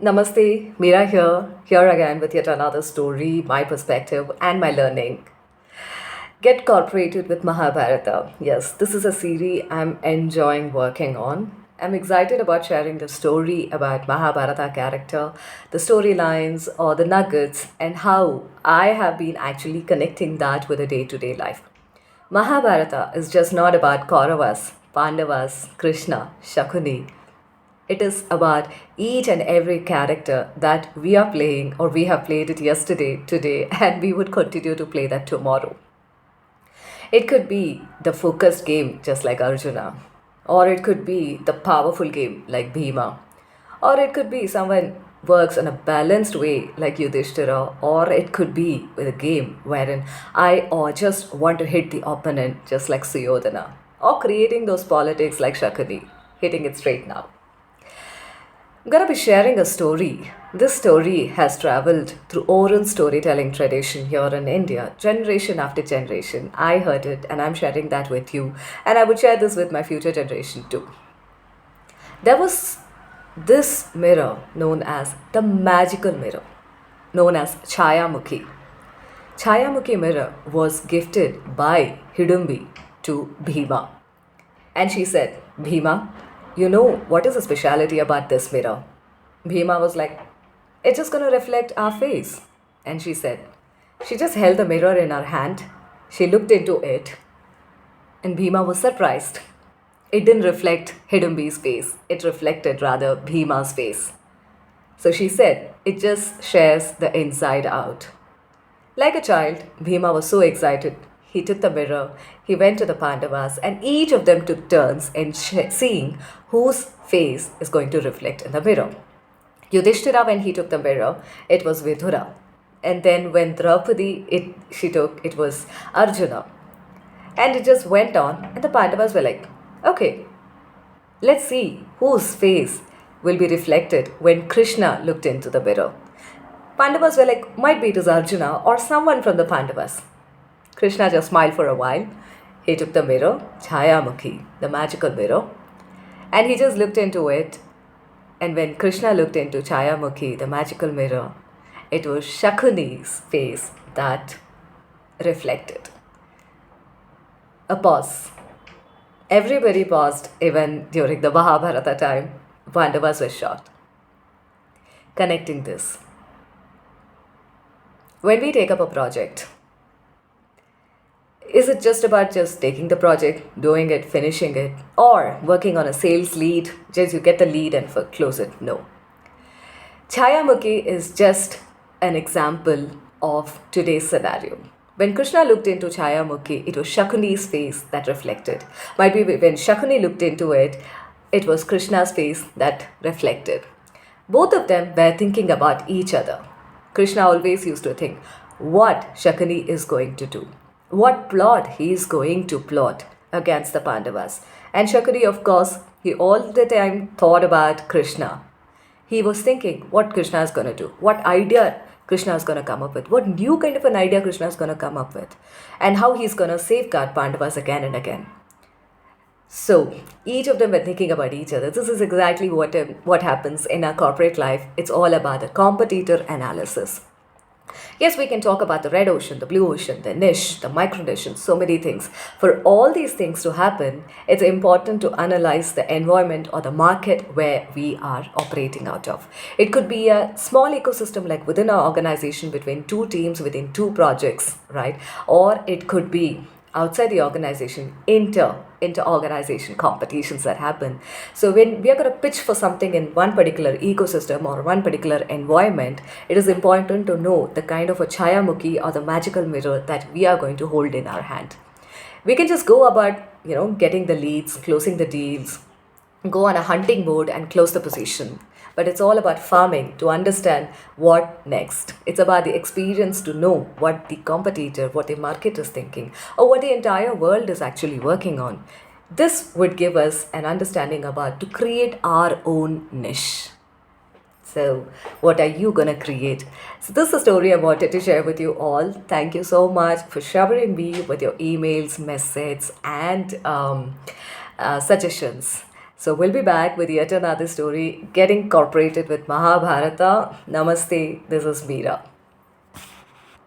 Namaste, Meera here again with yet another story, my perspective, and my learning. Get corporated with Mahabharata. Yes, this is a series I'm enjoying working on. I'm excited about sharing the story about Mahabharata character, the storylines, or the nuggets, and how I have been actually connecting that with a day to day life. Mahabharata is just not about Kauravas, Pandavas, Krishna, Shakuni. It is about each and every character that we are playing or we have played it yesterday, today, and we would continue to play that tomorrow. It could be the focused game, just like Arjuna, or it could be the powerful game, like Bheema, or it could be someone works in a balanced way, like Yudhishthira, or it could be with a game wherein I or just want to hit the opponent, just like Suyodhana, or creating those politics like Shakuni, hitting it straight now. I'm gonna be sharing a story. This story has traveled through oral storytelling tradition here in India, generation after generation. I heard it and I'm sharing that with you, and I would share this with my future generation too. There was this mirror known as the magical mirror, known as Chayamukhi. Chayamukhi mirror was gifted by Hidambi to Bheema. And she said, Bheema, you know what is the speciality about this mirror? Bheema was like, it's just gonna reflect our face. And she said, she just held the mirror in her hand. She looked into it, and Bheema was surprised. It didn't reflect Hidambi's face, it reflected rather Bheema's face. So she said, it just shares the inside out. Like a child, Bhima was so excited. He took the mirror, he went to the Pandavas, and each of them took turns in seeing whose face is going to reflect in the mirror. Yudhishthira, when he took the mirror, it was Vidura. And then when Draupadi she took, it was Arjuna. And it just went on, and the Pandavas were like, okay, let's see whose face will be reflected when Krishna looked into the mirror. Pandavas were like, might be it is Arjuna or someone from the Pandavas. Krishna just smiled for a while. He took the mirror, Chayamukhi, the magical mirror, and he just looked into it. And when Krishna looked into Chayamukhi, the magical mirror, it was Shakuni's face that reflected. A pause. Everybody paused even during the Mahabharata time. Pandavas were shocked. Connecting this. When we take up a project, is it just about just taking the project, doing it, finishing it, or working on a sales lead, just you get the lead and close it? No. Chayamukhi is just an example of today's scenario. When Krishna looked into Chayamukhi, it was Shakuni's face that reflected. Might be when Shakuni looked into it, it was Krishna's face that reflected. Both of them were thinking about each other. Krishna always used to think what Shakuni is going to do, what plot he is going to plot against the Pandavas. And Shakuni, of course, he all the time thought about Krishna. He was thinking what Krishna is going to do, what idea Krishna is going to come up with, what new kind of an idea Krishna is going to come up with, and how he's going to safeguard Pandavas again and again. So each of them were thinking about each other. This is exactly what happens in our corporate life. It's all about the competitor analysis. Yes, we can talk about the red ocean, the blue ocean, the niche, the micro niche, and so many things. For all these things to happen, it's important to analyze the environment or the market where we are operating out of. It could be a small ecosystem like within our organization between two teams, within two projects, right? Or it could be outside the organization, inter organization competitions that happen. So when we are going to pitch for something in one particular ecosystem or one particular environment, it is important to know the kind of a Chayamukhi or the magical mirror that we are going to hold in our hand. We can just go about, getting the leads, closing the deals, go on a hunting mode and close the position. But it's all about farming to understand what next. It's about the experience to know what the competitor, what the market is thinking, or what the entire world is actually working on. This would give us an understanding about to create our own niche. So, what are you gonna create? So, this is the story I wanted to share with you all. Thank you so much for showering me with your emails, messages, and suggestions. So we'll be back with yet another story getting incorporated with Mahabharata. Namaste, this is Meera.